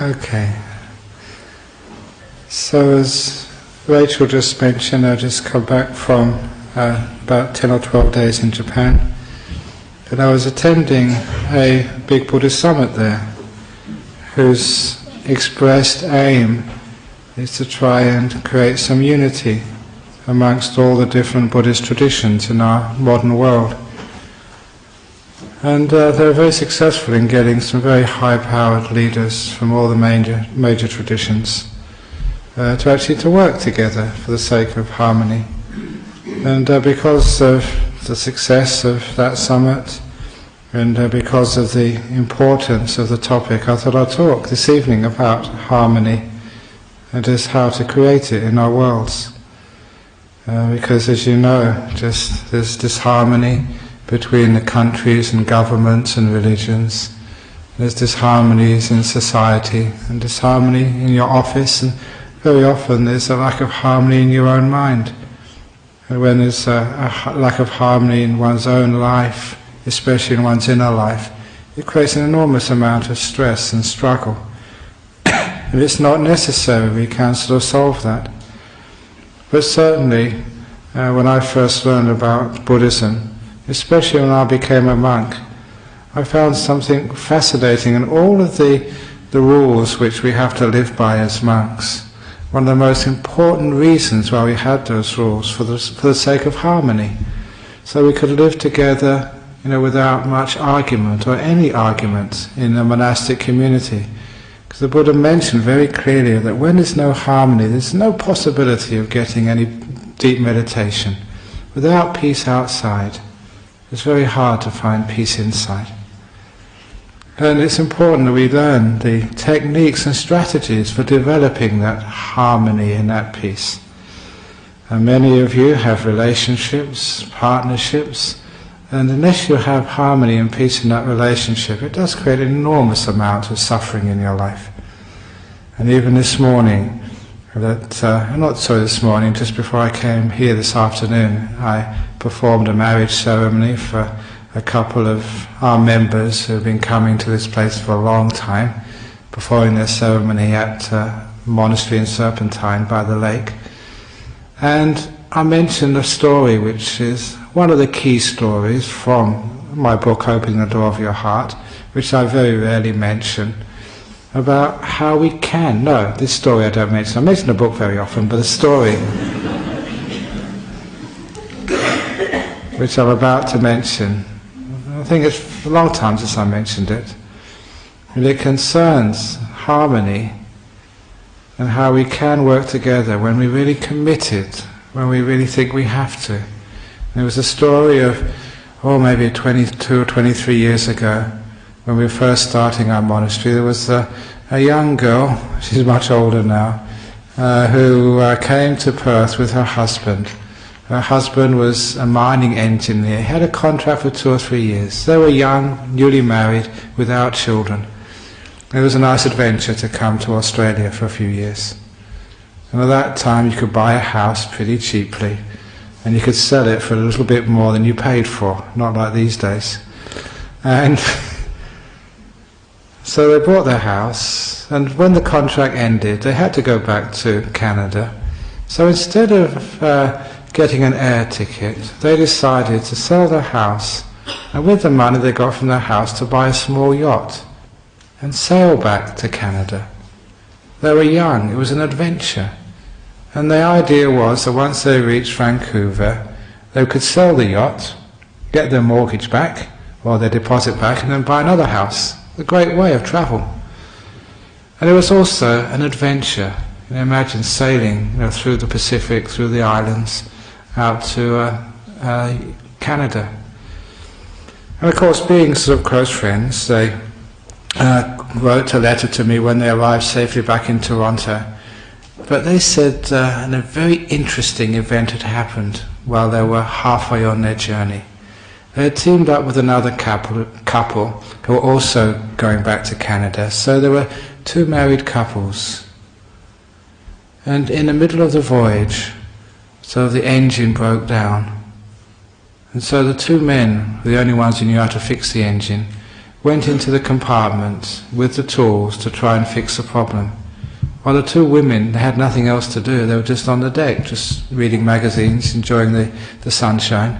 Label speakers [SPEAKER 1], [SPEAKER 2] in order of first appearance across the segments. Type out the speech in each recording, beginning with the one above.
[SPEAKER 1] Okay. So as Rachel just mentioned, I just come back from about 10 or 12 days in Japan, and I was attending a big Buddhist summit there, whose expressed aim is to try and create some unity amongst all the different Buddhist traditions in our modern world. And they were very successful in getting some very high-powered leaders from all the major traditions to work together for the sake of harmony. And because of the success of that summit, and because of the importance of the topic, I thought I'd talk this evening about harmony and just how to create it in our worlds. Because as you know, just there's disharmony between the countries and governments and religions. There's disharmonies in society and disharmony in your office, and very often there's a lack of harmony in your own mind. And when there's a lack of harmony in one's own life, especially in one's inner life, it creates an enormous amount of stress and struggle. And it's not necessary, we can sort of solve that. But certainly, when I first learned about Buddhism, especially when I became a monk, I found something fascinating in all of the rules which we have to live by as monks. One of the most important reasons why we had those rules for the sake of harmony, so we could live together, without much argument or any argument in a monastic community. Because the Buddha mentioned very clearly that when there's no harmony, there's no possibility of getting any deep meditation. Without peace outside, it's very hard to find peace inside. And it's important that we learn the techniques and strategies for developing that harmony and that peace. And many of you have relationships, partnerships, and unless you have harmony and peace in that relationship, it does create an enormous amount of suffering in your life. And even this morning, this morning, just before I came here this afternoon, I performed a marriage ceremony for a couple of our members who have been coming to this place for a long time, performing their ceremony at a monastery in Serpentine by the lake. And I mentioned a story which is one of the key stories from my book, Opening the Door of Your Heart, which I very rarely mention, about how we can, this story I don't mention, I mention the book very often, but the story which I'm about to mention, I think it's a long time since I mentioned it, and it concerns harmony and how we can work together when we're really committed, when we really think we have to. There was a story of, maybe 22 or 23 years ago, when we were first starting our monastery. There was a young girl, she's much older now, who came to Perth with her husband. Her husband was a mining engineer. He had a contract for 2 or 3 years. They were young, newly married, without children. It was a nice adventure to come to Australia for a few years. And at that time you could buy a house pretty cheaply, and you could sell it for a little bit more than you paid for, not like these days. And so they bought their house, and when the contract ended, they had to go back to Canada. So instead of getting an air ticket, they decided to sell their house, and with the money they got from their house to buy a small yacht and sail back to Canada. They were young, it was an adventure. And the idea was that once they reached Vancouver, they could sell the yacht, get their mortgage back, or their deposit back, and then buy another house. A great way of travel. And it was also an adventure. Imagine sailing through the Pacific, through the islands, out to Canada. And of course, being sort of close friends, they wrote a letter to me when they arrived safely back in Toronto. But they said a very interesting event had happened while they were halfway on their journey. They had teamed up with another couple who were also going back to Canada. So there were 2 married couples. And in the middle of the voyage, so the engine broke down. And so the 2 men were the only ones who knew how to fix the engine, went into the compartment with the tools to try and fix the problem. While the two women, they had nothing else to do, they were just on the deck, just reading magazines, enjoying the sunshine.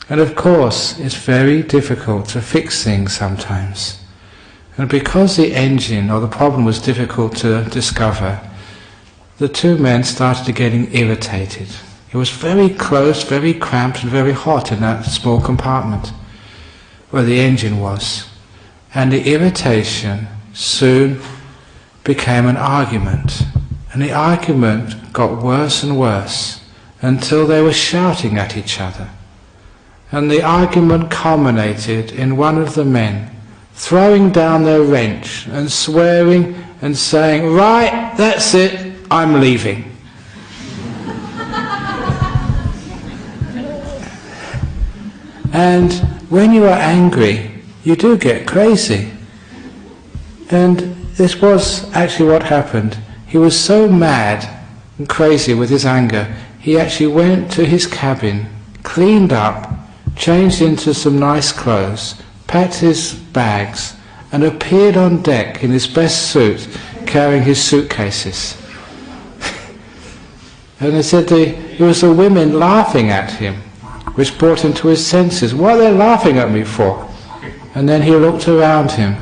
[SPEAKER 1] And of course, it's very difficult to fix things sometimes. And because the engine or the problem was difficult to discover, the two men started getting irritated. It was very close, very cramped and very hot in that small compartment where the engine was. And the irritation soon became an argument. And the argument got worse and worse until they were shouting at each other. And the argument culminated in one of the men throwing down their wrench and swearing and saying, "Right, that's it, I'm leaving." And when you are angry, you do get crazy. And this was actually what happened. He was so mad and crazy with his anger, he actually went to his cabin, cleaned up, changed into some nice clothes, packed his bags, and appeared on deck in his best suit, carrying his suitcases. And they said it was the women laughing at him, which brought him to his senses. What are they laughing at me for? And then he looked around him,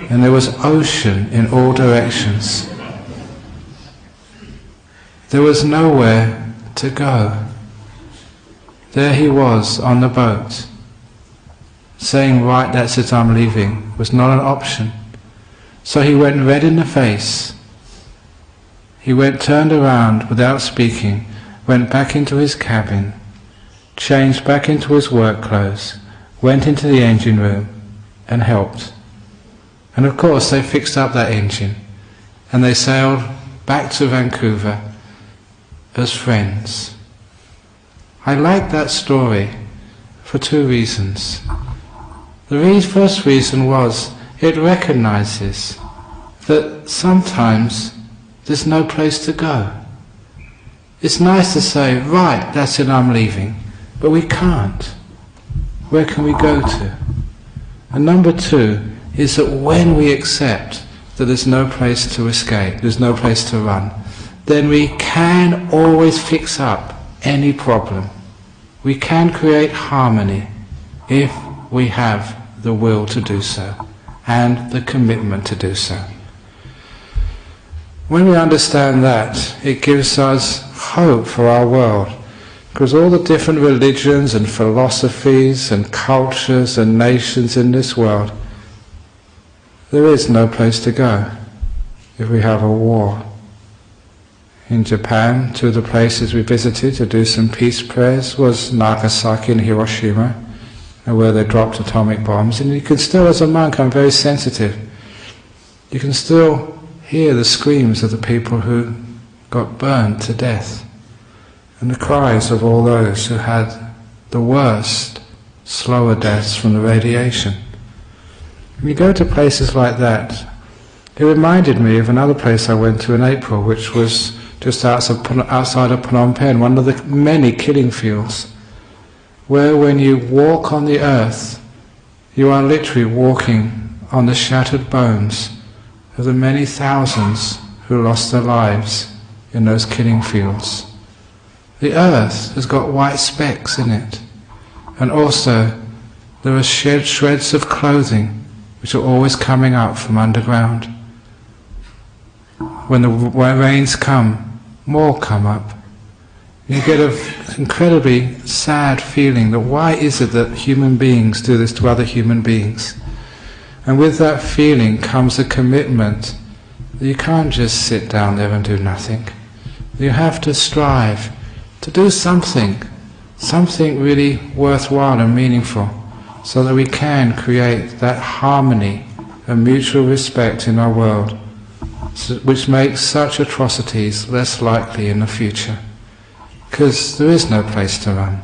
[SPEAKER 1] and there was ocean in all directions. There was nowhere to go. There he was on the boat. Saying, "Right, that's it, I'm leaving," was not an option. So he went red in the face. He turned around without speaking, went back into his cabin, changed back into his work clothes, went into the engine room and helped. And of course they fixed up that engine and they sailed back to Vancouver as friends. I like that story for two reasons. The first reason was it recognizes that sometimes there's no place to go. It's nice to say, "Right, that's it, I'm leaving," but we can't. Where can we go to? And number two is that when we accept that there's no place to escape, there's no place to run, then we can always fix up any problem. We can create harmony if we have the will to do so and the commitment to do so. When we understand that, it gives us hope for our world, because all the different religions and philosophies and cultures and nations in this world, there is no place to go if we have a war. In Japan, two of the places we visited to do some peace prayers was Nagasaki and Hiroshima, where they dropped atomic bombs. And you can still, as a monk, I'm very sensitive, you can still hear the screams of the people who got burned to death, and the cries of all those who had the worst, slower deaths from the radiation. When you go to places like that, it reminded me of another place I went to in April, which was just outside of Phnom Penh, one of the many killing fields, where when you walk on the earth, you are literally walking on the shattered bones of the many thousands who lost their lives in those killing fields. The earth has got white specks in it, and also there are shreds of clothing which are always coming up from underground. When the rains come, more come up. You get an incredibly sad feeling that why is it that human beings do this to other human beings? And with that feeling comes a commitment that you can't just sit down there and do nothing. You have to strive to do something really worthwhile and meaningful, so that we can create that harmony and mutual respect in our world, which makes such atrocities less likely in the future. Because there is no place to run.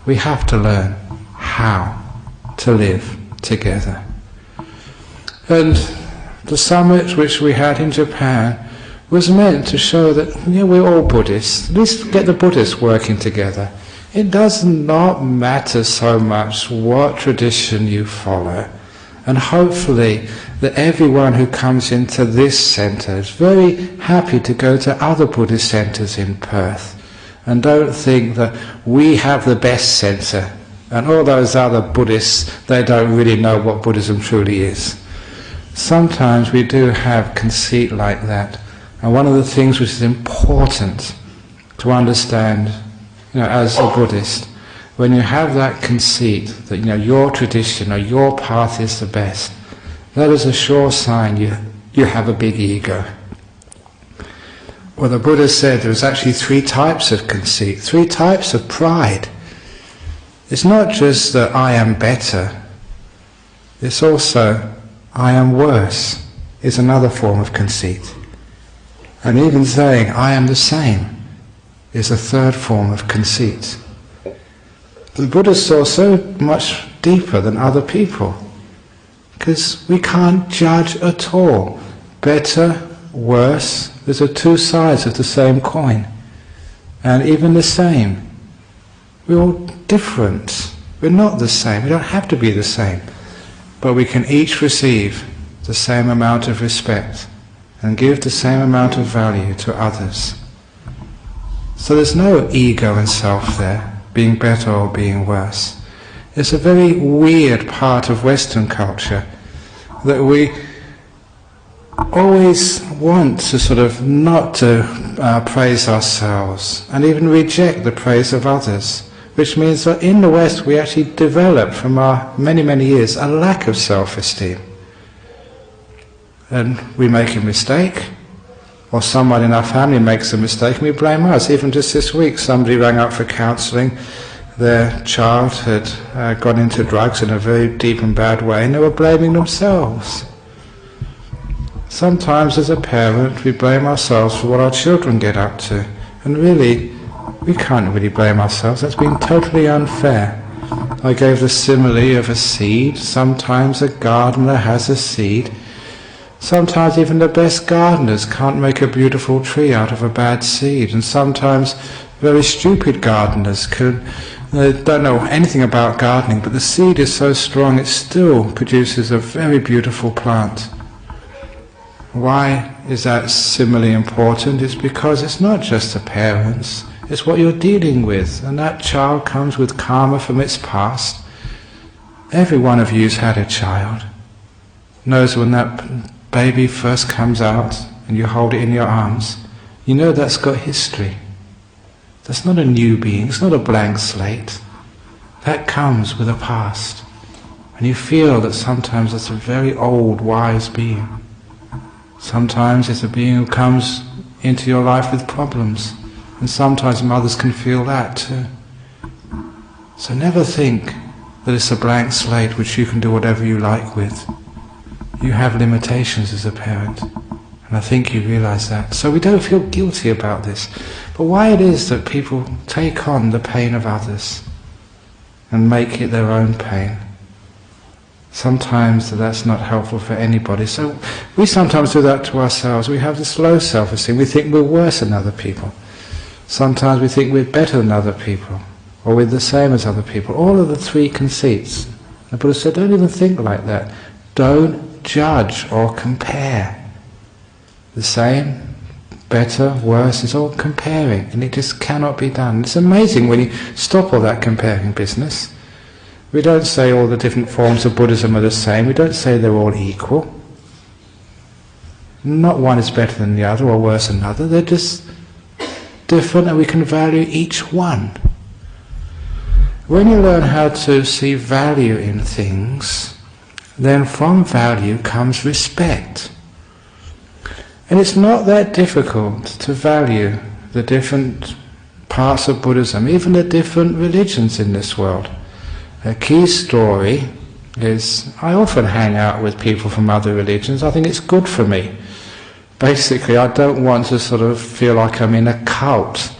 [SPEAKER 1] We have to learn how to live together. And the summit which we had in Japan was meant to show that we're all Buddhists. At least get the Buddhists working together. It does not matter so much what tradition you follow, And hopefully that everyone who comes into this centre is very happy to go to other Buddhist centres in Perth, and don't think that we have the best centre and all those other Buddhists, they don't really know what Buddhism truly is. Sometimes we do have conceit like that, and one of the things which is important to understand, as a Buddhist, when you have that conceit that your tradition or your path is the best, that is a sure sign you have a big ego. Well, the Buddha said there's actually 3 types of conceit, 3 types of pride. It's not just that I am better, it's also I am worse, is another form of conceit. And even saying I am the same is a third form of conceit. The Buddha saw so much deeper than other people, because we can't judge at all. Better, worse, these are 2 sides of the same coin. And even the same. We're all different. We're not the same. We don't have to be the same. But we can each receive the same amount of respect and give the same amount of value to others. So there's no ego and self there, being better or being worse. It's a very weird part of Western culture that we always want to sort of not to praise ourselves and even reject the praise of others, which means that in the West we actually develop from our many years a lack of self-esteem. And we make a mistake, or someone in our family makes a mistake and we blame us. Even just this week somebody rang up for counselling. Their child had gone into drugs in a very deep and bad way, and they were blaming themselves. Sometimes as a parent we blame ourselves for what our children get up to, and really we can't really blame ourselves. That's been totally unfair. I gave the simile of a seed. Sometimes a gardener has a seed. Sometimes even the best gardeners can't make a beautiful tree out of a bad seed, and sometimes very stupid gardeners don't know anything about gardening, but the seed is so strong it still produces a very beautiful plant. Why is that simile important? It's because it's not just the parents, it's what you're dealing with, and that child comes with karma from its past. Every one of you's had a child, knows when that baby first comes out and you hold it in your arms, you know that's got history. That's not a new being, it's not a blank slate. That comes with a past. And you feel that sometimes it's a very old, wise being. Sometimes it's a being who comes into your life with problems. And sometimes mothers can feel that too. So never think that it's a blank slate which you can do whatever you like with. You have limitations as a parent. And I think you realize that. So we don't feel guilty about this. But why it is that people take on the pain of others and make it their own pain, sometimes that's not helpful for anybody. So we sometimes do that to ourselves. We have this low self-esteem. We think we're worse than other people. Sometimes we think we're better than other people, or we're the same as other people. All of the 3 conceits. The Buddha said, don't even think like that. Don't judge or compare. The same, better, worse, it's all comparing, and it just cannot be done. It's amazing when you stop all that comparing business. We don't say all the different forms of Buddhism are the same. We don't say they're all equal. Not one is better than the other or worse than the other. They're just different, and we can value each one. When you learn how to see value in things, then from value comes respect. And it's not that difficult to value the different parts of Buddhism, even the different religions in this world. A key story is, I often hang out with people from other religions. I think it's good for me. Basically, I don't want to sort of feel like I'm in a cult,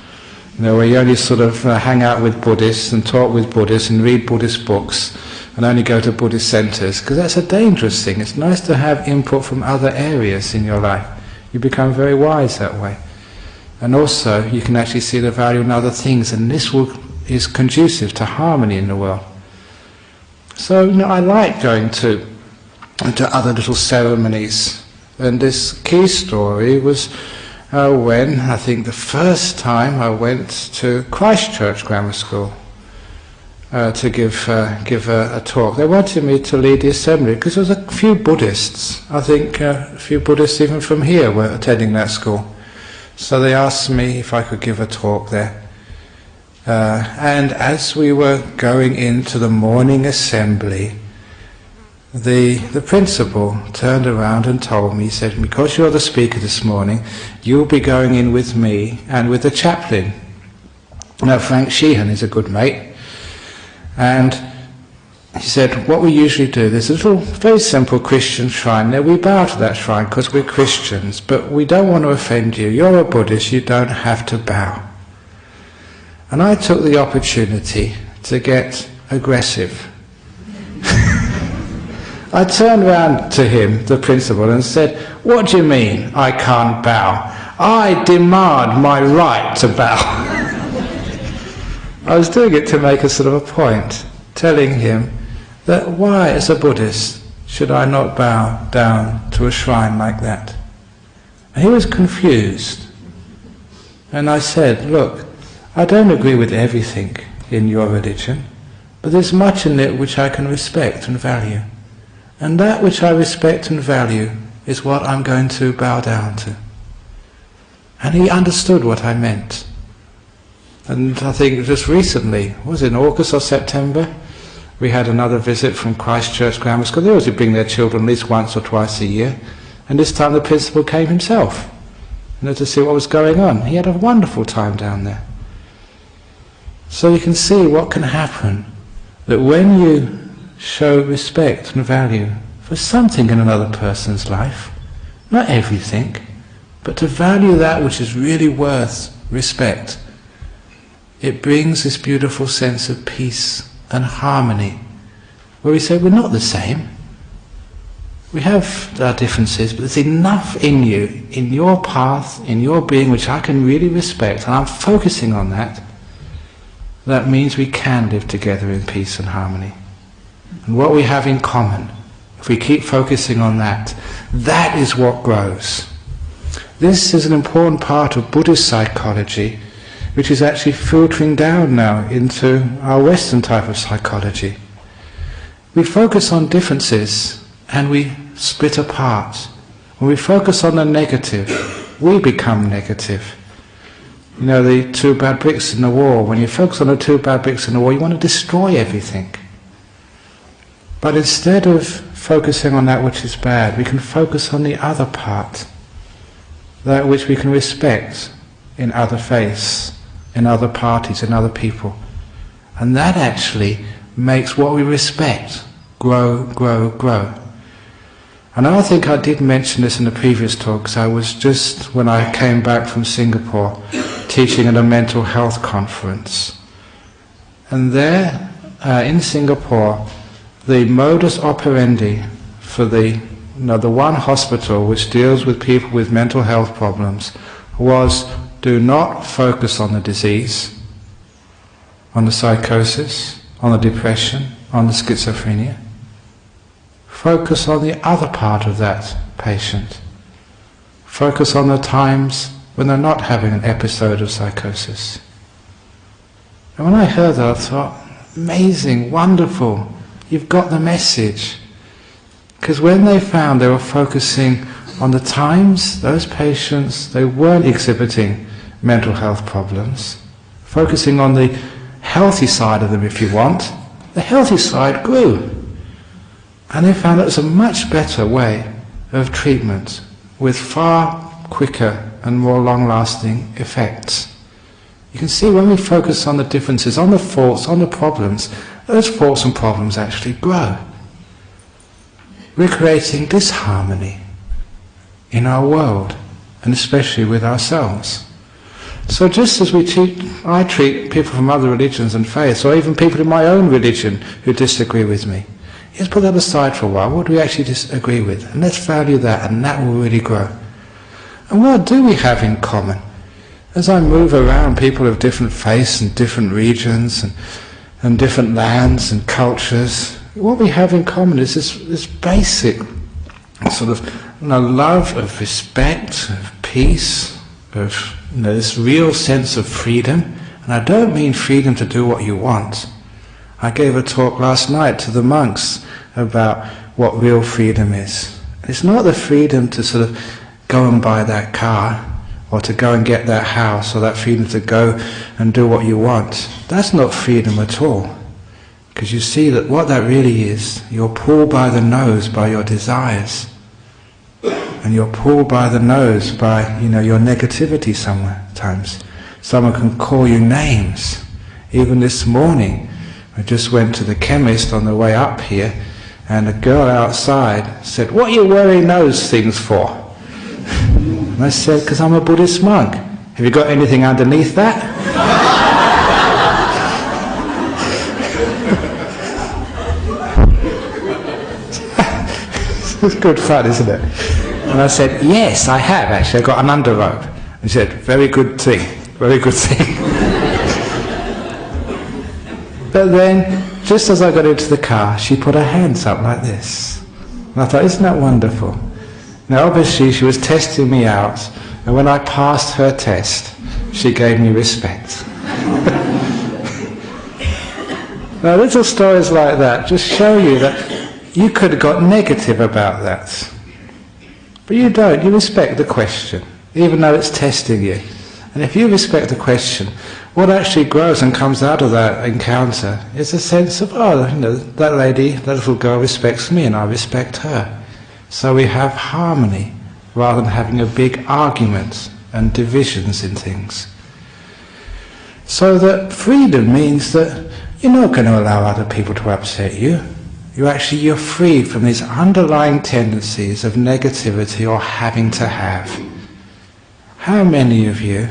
[SPEAKER 1] where you only sort of hang out with Buddhists and talk with Buddhists and read Buddhist books and only go to Buddhist centres, because that's a dangerous thing. It's nice to have input from other areas in your life. You become very wise that way. And also, you can actually see the value in other things, and this is conducive to harmony in the world. So, I like going to and to other little ceremonies. And this key story was when, I think the first time I went to Christchurch Grammar School to give a talk. They wanted me to lead the assembly because there was a few Buddhists. I think a few Buddhists even from here were attending that school. So they asked me if I could give a talk there. And as we were going into the morning assembly, the principal turned around and told me, he said, because you're the speaker this morning, you'll be going in with me and with the chaplain. Now Frank Sheehan is a good mate. And he said, what we usually do, there's a little, very simple Christian shrine there. We bow to that shrine because we're Christians, but we don't want to offend you. You're a Buddhist, you don't have to bow. And I took the opportunity to get aggressive. I turned round to him, the principal, and said, what do you mean I can't bow? I demand my right to bow. I was doing it to make a sort of a point, telling him that why, as a Buddhist, should I not bow down to a shrine like that? And he was confused. And I said, look, I don't agree with everything in your religion, but there's much in it which I can respect and value. And that which I respect and value is what I'm going to bow down to. And he understood what I meant. And I think just recently, was it in August or September, we had another visit from Christchurch Grammar School. They always bring their children at least once or twice a year. And this time the principal came himself, to see what was going on. He had a wonderful time down there. So you can see what can happen, that when you show respect and value for something in another person's life, not everything, but to value that which is really worth respect, it brings this beautiful sense of peace and harmony, where we say we're not the same. We have our differences, but there's enough in you, in your path, in your being, which I can really respect, and I'm focusing on that. That means we can live together in peace and harmony. And what we have in common, if we keep focusing on that, that is what grows. This is an important part of Buddhist psychology, which is actually filtering down now into our Western type of psychology. We focus on differences and we split apart. When we focus on the negative, we become negative. You know, the two bad bricks in the wall. When you focus on the two bad bricks in the wall, you want to destroy everything. But instead of focusing on that which is bad, we can focus on the other part, that which we can respect in other faiths, in other parties, in other people. And that actually makes what we respect grow, grow, grow. And I think I did mention this in the previous talks. I was just, when I came back from Singapore, teaching at a mental health conference. And there, in Singapore, the modus operandi for the one hospital which deals with people with mental health problems was, do not focus on the disease, on the psychosis, on the depression, on the schizophrenia. Focus on the other part of that patient. Focus on the times when they're not having an episode of psychosis. And when I heard that, I thought, amazing, wonderful, you've got the message. Because when they found they were focusing on the times those patients, they weren't exhibiting mental health problems, focusing on the healthy side of them, if you want, the healthy side grew. And they found it was a much better way of treatment with far quicker and more long-lasting effects. You can see when we focus on the differences, on the faults, on the problems, those faults and problems actually grow. We're creating disharmony in our world, and especially with ourselves. So just as I treat people from other religions and faiths, or even people in my own religion who disagree with me, let's put that aside for a while. What do we actually disagree with? And let's value that, and that will really grow. And what do we have in common? As I move around, people of different faiths and different regions and different lands and cultures, what we have in common is this basic sort of love of respect, of peace, of this real sense of freedom. And I don't mean freedom to do what you want. I gave a talk last night to the monks about what real freedom is. It's not the freedom to sort of go and buy that car, or to go and get that house, or that freedom to go and do what you want. That's not freedom at all. Because you see that what that really is, you're pulled by the nose by your desires. And you're pulled by the nose by, your negativity sometimes. Someone can call you names. Even this morning, I just went to the chemist on the way up here, and a girl outside said, "What are you wearing those things for?" And I said, "Because I'm a Buddhist monk." "Have you got anything underneath that?" It's good fun, isn't it? And I said, "Yes, I have actually. I've got an underrobe." And she said, "Very good thing, very good thing." But then, just as I got into the car, she put her hands up like this. And I thought, isn't that wonderful? Now obviously she was testing me out, and when I passed her test, she gave me respect. Now little stories like that just show you that you could have got negative about that. But you don't, you respect the question, even though it's testing you. And if you respect the question, what actually grows and comes out of that encounter is a sense of, that lady, that little girl respects me and I respect her. So we have harmony, rather than having a big argument and divisions in things. So that freedom means that you're not going to allow other people to upset you. You're free from these underlying tendencies of negativity or having to have. How many of you,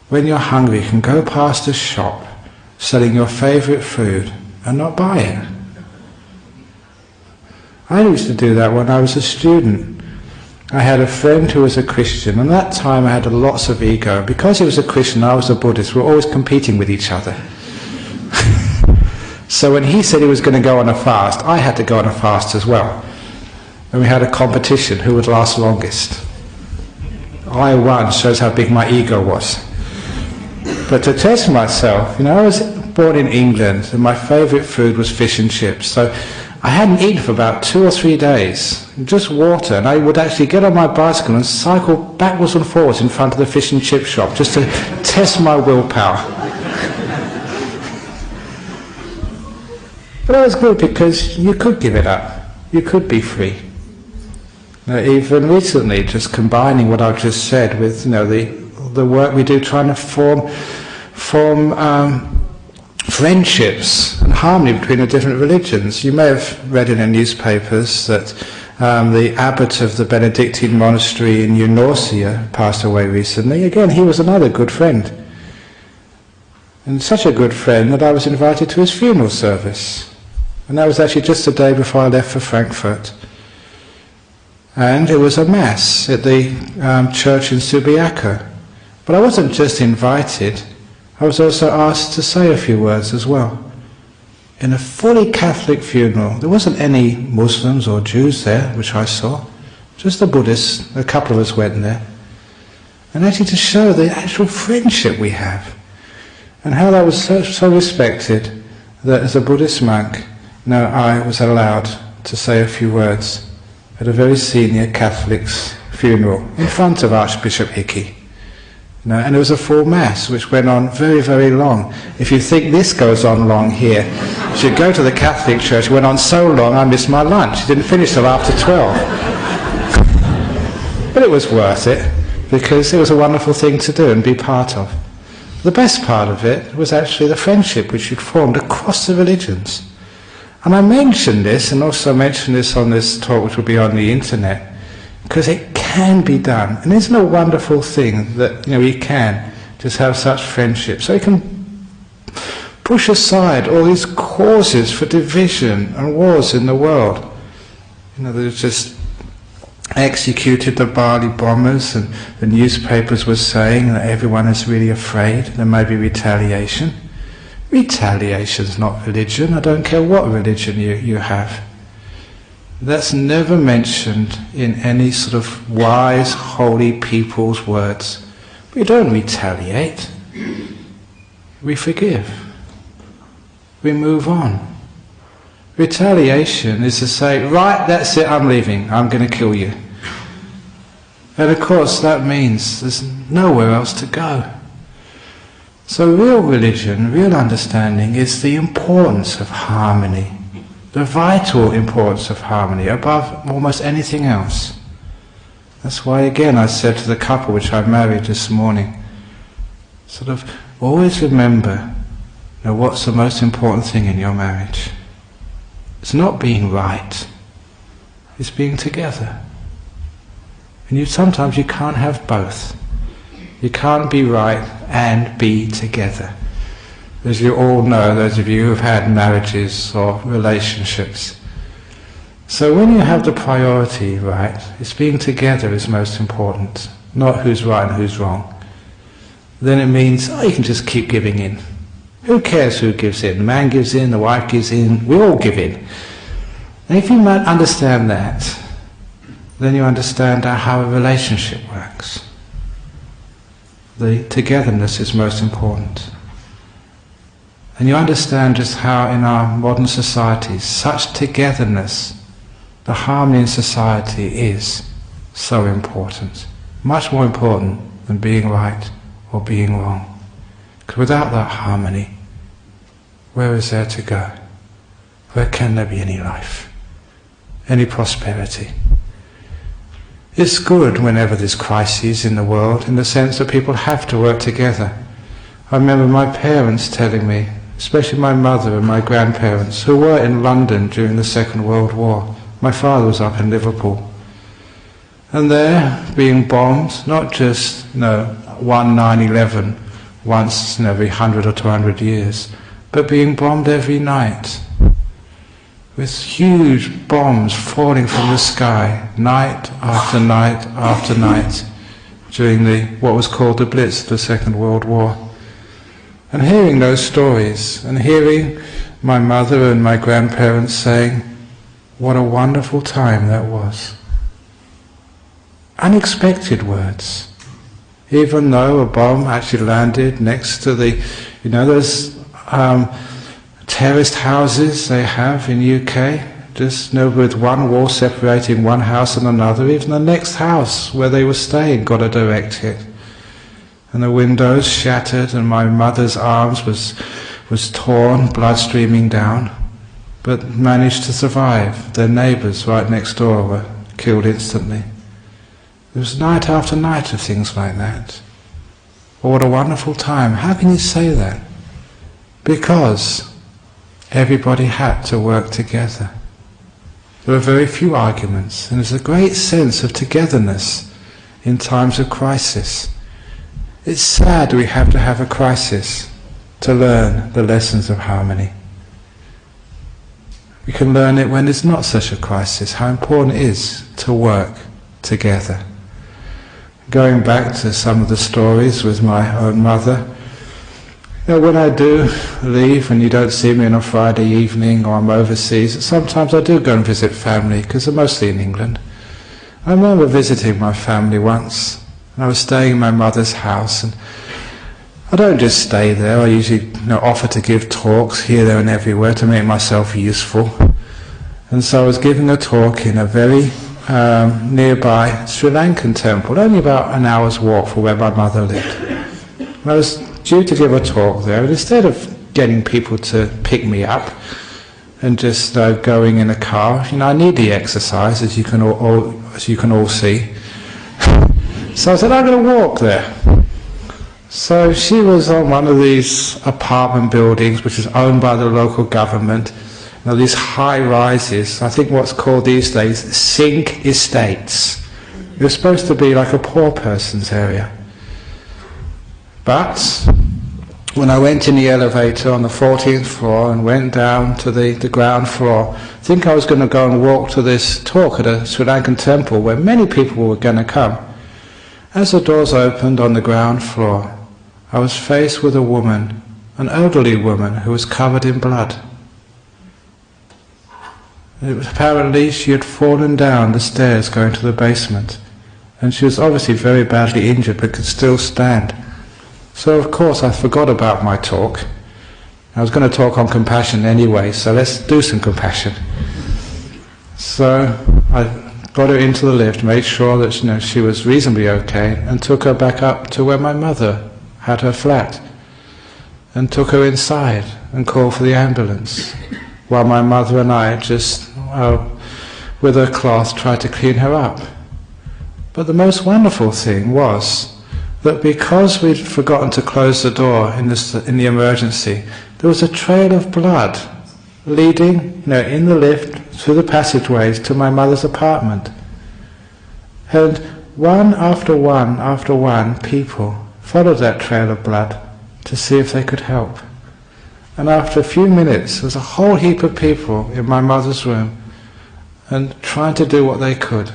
[SPEAKER 1] when you're hungry, can go past a shop selling your favourite food and not buy it? I used to do that when I was a student. I had a friend who was a Christian, and at that time I had lots of ego. Because he was a Christian, I was a Buddhist, we were always competing with each other. So when he said he was going to go on a fast, I had to go on a fast as well. And we had a competition, who would last longest. I won, shows how big my ego was. But to test myself, I was born in England, and my favourite food was fish and chips. So I hadn't eaten for about 2 or 3 days, just water, and I would actually get on my bicycle and cycle backwards and forwards in front of the fish and chip shop just to test my willpower. But that was good because you could give it up, you could be free. Now, even recently, just combining what I've just said with the work we do trying to form friendships and harmony between the different religions. You may have read in the newspapers that the abbot of the Benedictine monastery in Norcia passed away recently. Again, he was another good friend. And such a good friend that I was invited to his funeral service. And that was actually just the day before I left for Frankfurt. And it was a mass at the church in Subiaco. But I wasn't just invited, I was also asked to say a few words as well. In a fully Catholic funeral, there wasn't any Muslims or Jews there, which I saw, just the Buddhists. A couple of us went there. And actually to show the actual friendship we have, and how that was so respected that as a Buddhist monk, I was allowed to say a few words at a very senior Catholic's funeral in front of Archbishop Hickey. And it was a full mass which went on very, very long. If you think this goes on long here, you should go to the Catholic church. It went on so long I missed my lunch. It didn't finish till after 12. But it was worth it, because it was a wonderful thing to do and be part of. The best part of it was actually the friendship which you'd formed across the religions. And I mentioned this, and also mentioned this on this talk which will be on the internet, because it can be done. And isn't it a wonderful thing that we can just have such friendship, so we can push aside all these causes for division and wars in the world. They've just executed the Bali bombers, and the newspapers were saying that everyone is really afraid there may be retaliation. Retaliation's not religion. I don't care what religion you have. That's never mentioned in any sort of wise, holy people's words. We don't retaliate. We forgive. We move on. Retaliation is to say, right, that's it, I'm leaving, I'm going to kill you. And of course that means there's nowhere else to go. So real religion, real understanding is the importance of harmony, the vital importance of harmony above almost anything else. That's why again I said to the couple which I married this morning, sort of always remember, what's the most important thing in your marriage? It's not being right, it's being together. And sometimes you can't have both. You can't be right and be together. As you all know, those of you who've had marriages or relationships. So when you have the priority right, it's being together is most important, not who's right and who's wrong. Then it means, you can just keep giving in. Who cares who gives in? The man gives in, the wife gives in, we all give in. And if you might understand that, then you understand how a relationship works. The togetherness is most important. And you understand just how in our modern societies, such togetherness, the harmony in society is so important. Much more important than being right or being wrong. Because without that harmony, where is there to go? Where can there be any life? Any prosperity? It's good whenever there's crises in the world, in the sense that people have to work together. I remember my parents telling me, especially my mother and my grandparents, who were in London during the Second World War. My father was up in Liverpool. And there, being bombed, not just, one 9/11 once in every 100 or 200 years, but being bombed every night, with huge bombs falling from the sky, night after night after night, during what was called the Blitz of the Second World War. And hearing those stories, and hearing my mother and my grandparents saying, what a wonderful time that was. Unexpected words. Even though a bomb actually landed next to those terraced houses they have in UK, just with one wall separating one house and another, even the next house where they were staying got a direct hit. And the windows shattered, and my mother's arms was torn, blood streaming down, but managed to survive. Their neighbours right next door were killed instantly. There was night after night of things like that. Oh, what a wonderful time. How can you say that? Because everybody had to work together. There were very few arguments, and there's a great sense of togetherness in times of crisis. It's sad we have to have a crisis to learn the lessons of harmony. We can learn it when there's not such a crisis, how important it is to work together. Going back to some of the stories with my own mother, when I do leave and you don't see me on a Friday evening or I'm overseas, sometimes I do go and visit family, because I'm mostly in England. I remember visiting my family once, and I was staying in my mother's house, and I don't just stay there. I usually offer to give talks here, there and everywhere to make myself useful. And so I was giving a talk in a very nearby Sri Lankan temple, only about an hour's walk from where my mother lived. And I was due to give a talk there, and instead of getting people to pick me up and just going in a car, I need the exercise, as you can all see. So I said, I'm going to walk there. So she was on one of these apartment buildings which is owned by the local government. These high rises, I think what's called these days sink estates. They're supposed to be like a poor person's area. But when I went in the elevator on the 14th floor and went down to the ground floor, I think I was going to go and walk to this talk at a Sri Lankan temple where many people were going to come. As the doors opened on the ground floor, I was faced with a woman an elderly woman who was covered in blood. Apparently she had fallen down the stairs going to the basement, and she was obviously very badly injured but could still stand. So of course I forgot about my talk. I was going to talk on compassion anyway, so let's do some compassion. So I got her into the lift, made sure that she was reasonably okay, and took her back up to where my mother had her flat, and took her inside and called for the ambulance, while my mother and I just, with a cloth, tried to clean her up. But the most wonderful thing was that because we'd forgotten to close the door in the emergency, there was a trail of blood leading, in the lift through the passageways to my mother's apartment. And one after one, people followed that trail of blood to see if they could help. And after a few minutes, there was a whole heap of people in my mother's room and trying to do what they could.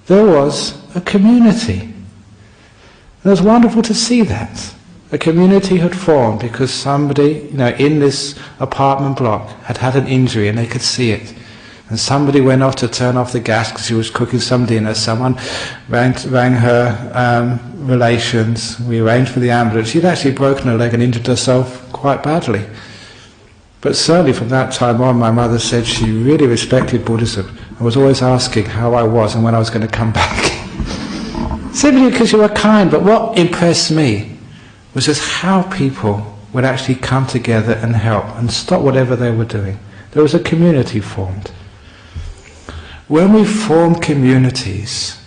[SPEAKER 1] There was a community. And it was wonderful to see that. A community had formed because somebody, in this apartment block had had an injury and they could see it. And somebody went off to turn off the gas because she was cooking some dinner. Someone rang her relations. We arranged for the ambulance. She'd actually broken her leg and injured herself quite badly. But certainly from that time on, my mother said she really respected Buddhism and was always asking how I was and when I was going to come back. Simply because you were kind. But what impressed me was just how people would actually come together and help and stop whatever they were doing. There was a community formed. When we form communities,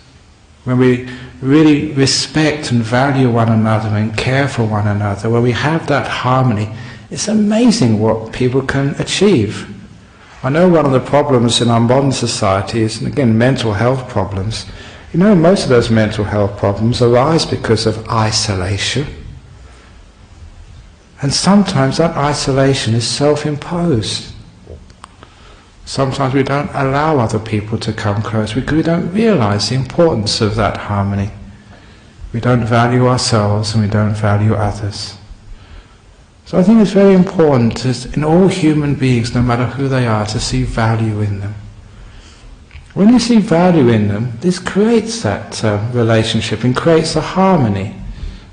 [SPEAKER 1] when we really respect and value one another and care for one another, when we have that harmony, it's amazing what people can achieve. I know one of the problems in our modern society is, again, mental health problems. Most of those mental health problems arise because of isolation. And sometimes that isolation is self-imposed. Sometimes we don't allow other people to come close because we don't realize the importance of that harmony. We don't value ourselves and we don't value others. So I think it's very important in all human beings, no matter who they are, to see value in them. When you see value in them, this creates that relationship and creates a harmony.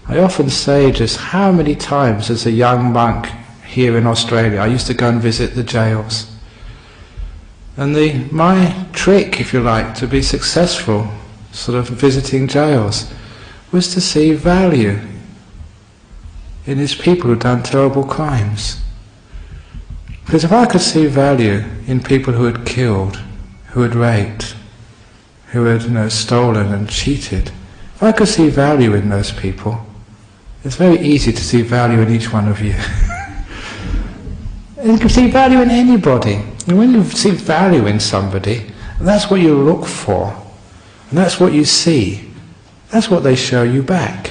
[SPEAKER 1] I often say just how many times as a young monk here in Australia, I used to go and visit the jails. And my trick, if you like, to be successful sort of visiting jails was to see value in these people who'd done terrible crimes. Because if I could see value in people who had killed, who had raped, who had stolen and cheated, if I could see value in those people, it's very easy to see value in each one of you. And you can see value in anybody. And when you see value in somebody, that's what you look for. And that's what you see. That's what they show you back.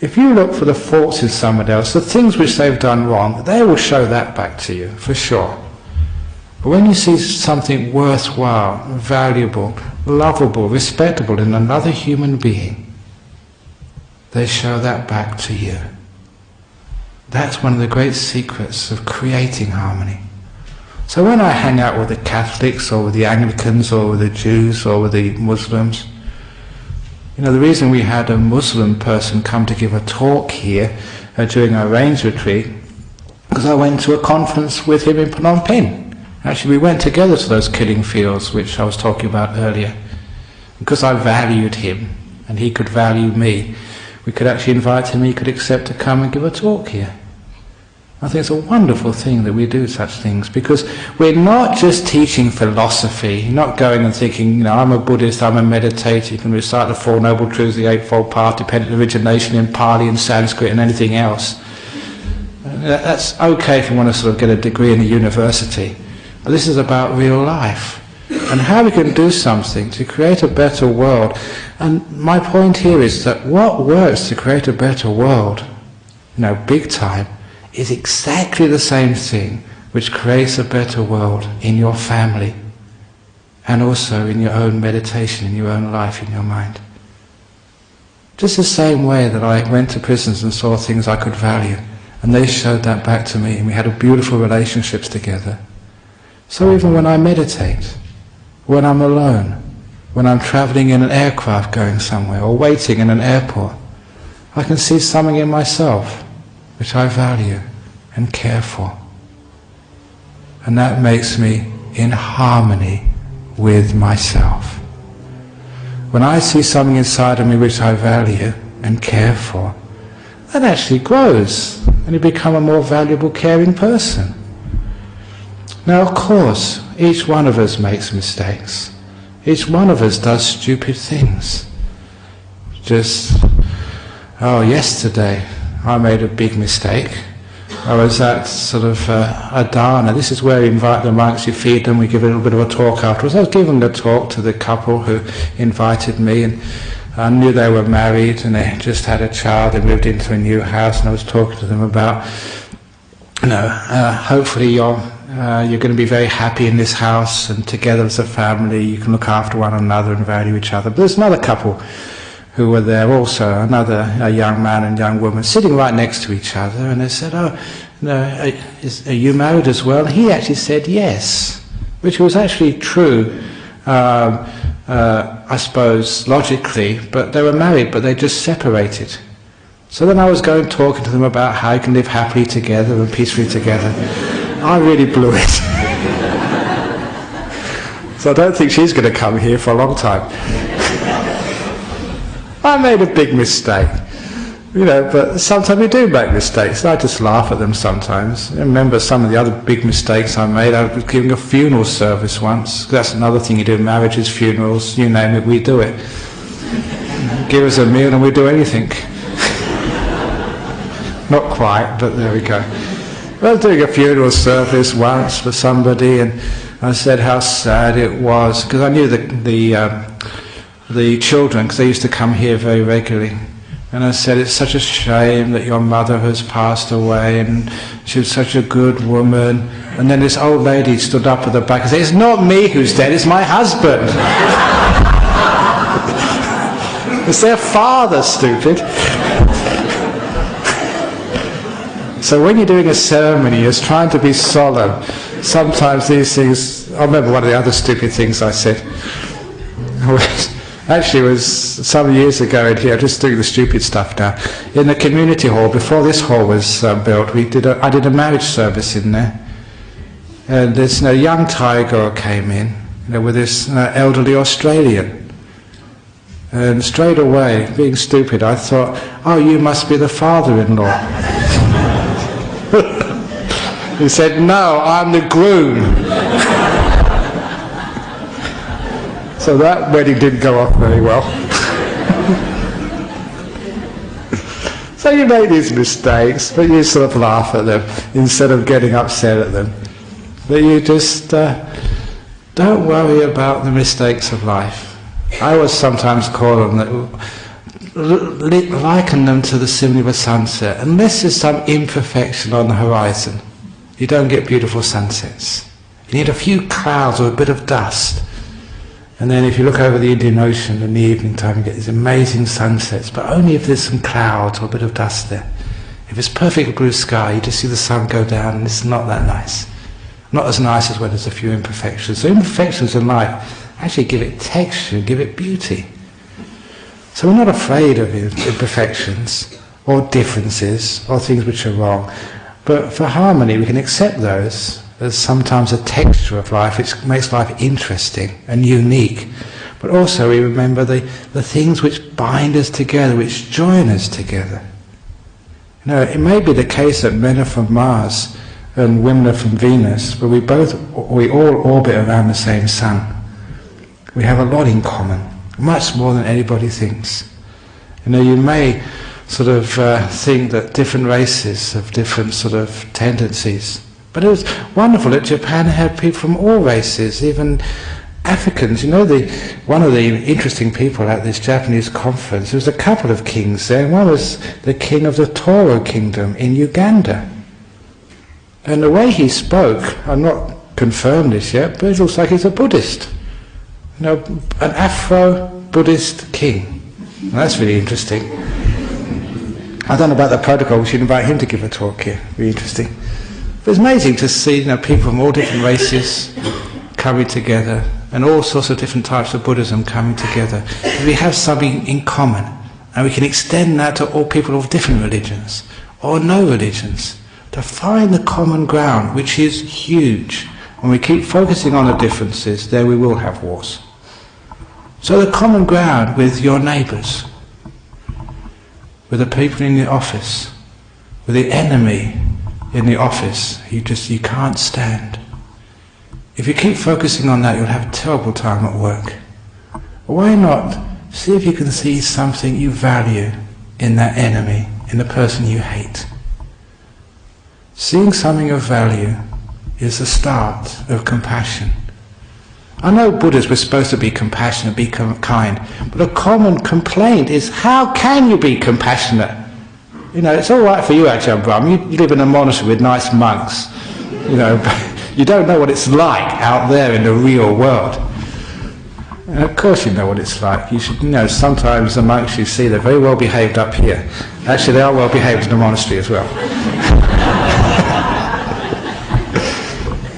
[SPEAKER 1] If you look for the faults in somebody else, the things which they've done wrong, they will show that back to you, for sure. But when you see something worthwhile, valuable, lovable, respectable in another human being, they show that back to you. That's one of the great secrets of creating harmony. So when I hang out with the Catholics or with the Anglicans or with the Jews or with the Muslims, the reason we had a Muslim person come to give a talk here during our rains retreat, because I went to a conference with him in Phnom Penh. Actually, we went together to those killing fields which I was talking about earlier. Because I valued him and he could value me, we could actually invite him, he could accept to come and give a talk here. I think it's a wonderful thing that we do such things, because we're not just teaching philosophy, you're not going and thinking, I'm a Buddhist, I'm a meditator, you can recite the Four Noble Truths, the Eightfold Path, dependent origination in Pali and Sanskrit and anything else. That's okay if you want to sort of get a degree in a university, but this is about real life and how we can do something to create a better world. And my point here is that what works to create a better world, big time, is exactly the same thing which creates a better world in your family and also in your own meditation, in your own life, in your mind. Just the same way that I went to prisons and saw things I could value, And they showed that back to me, and we had a beautiful relationships together. So even when I meditate, when I'm alone, when I'm travelling in an aircraft going somewhere, or waiting in an airport, I can see something in myself which I value and care for. And that makes me in harmony with myself. When I see something inside of me which I value and care for, that actually grows, and you become a more valuable, caring person. Now, of course, each one of us makes mistakes. Each one of us does stupid things. Yesterday I made a big mistake. I was at sort of a dana. This is where we invite the monks, you feed them, we give a little bit of a talk afterwards. I was giving a talk to the couple who invited me, and I knew they were married and they just had a child. They moved into a new house, and I was talking to them about, hopefully you're going to be very happy in this house, and together as a family you can look after one another and value each other. But there's another couple who were there also, a young man and young woman, sitting right next to each other, and they said, are you married as well? And he actually said yes, which was actually true, I suppose, logically, but they were married, but they just separated. So then I was talking to them about how you can live happily together and peacefully together. I really blew it. So I don't think she's going to come here for a long time. I made a big mistake, but sometimes we do make mistakes. I just laugh at them sometimes. I remember some of the other big mistakes I made. I was giving a funeral service once. That's another thing you do, marriages, funerals, you name it, we do it. Give us a meal and we do anything. Not quite, but there we go. I was doing a funeral service once for somebody, and I said how sad it was, because I knew the children, because they used to come here very regularly. And I said, it's such a shame that your mother has passed away, and she was such a good woman. And then this old lady stood up at the back and said, it's not me who's dead, it's my husband. It's their father, stupid. So when you're doing a ceremony, it's trying to be solemn. Sometimes these things, I remember one of the other stupid things I said. Actually, it was some years ago in here, just doing the stupid stuff now. In the community hall, before this hall was built, I did a marriage service in there. And this young Thai girl came in, with this elderly Australian. And straight away, being stupid, I thought, oh, you must be the father-in-law. He said, no, I'm the groom. So that wedding didn't go off very well. So you make these mistakes, but you sort of laugh at them instead of getting upset at them. But you just don't worry about the mistakes of life. I always sometimes call them, liken them to the simile of a sunset. Unless there's some imperfection on the horizon, you don't get beautiful sunsets. You need a few clouds or a bit of dust. And then if you look over the Indian Ocean in the evening time, you get these amazing sunsets, but only if there's some clouds or a bit of dust there. If it's perfect blue sky, you just see the sun go down, and it's not that nice. Not as nice as when there's a few imperfections. So imperfections in life actually give it texture, give it beauty. So we're not afraid of imperfections or differences or things which are wrong. But for harmony, we can accept those as sometimes a texture of life which makes life interesting and unique. But also we remember the things which bind us together, which join us together. It may be the case that men are from Mars and women are from Venus, but we all orbit around the same sun. We have a lot in common, much more than anybody thinks. You may sort of think that different races have different sort of tendencies. But it was wonderful that Japan had people from all races, even Africans. One of the interesting people at this Japanese conference, there was a couple of kings there. One was the king of the Toro kingdom in Uganda. And the way he spoke, I'm not confirmed this yet, but it looks like he's a Buddhist. An Afro-Buddhist king. Well, that's really interesting. I don't know about the protocol, we should invite him to give a talk here, it'd be interesting. But it's amazing to see, people from all different races coming together, and all sorts of different types of Buddhism coming together. We have something in common, and we can extend that to all people of different religions, or no religions, to find the common ground, which is huge. When we keep focusing on the differences, then we will have wars. So the common ground with your neighbours, with the people in the office, with the enemy in the office, you can't stand. If you keep focusing on that, you'll have a terrible time at work. Why not see if you can see something you value in that enemy, in the person you hate? Seeing something of value is the start of compassion. I know Buddhists were supposed to be compassionate, be kind, but a common complaint is, how can you be compassionate? It's all right for you, Ajahn Brahm. You live in a monastery with nice monks. But you don't know what it's like out there in the real world. And of course you know what it's like. You should sometimes the monks you see, they're very well behaved up here. Actually, they are well behaved in the monastery as well.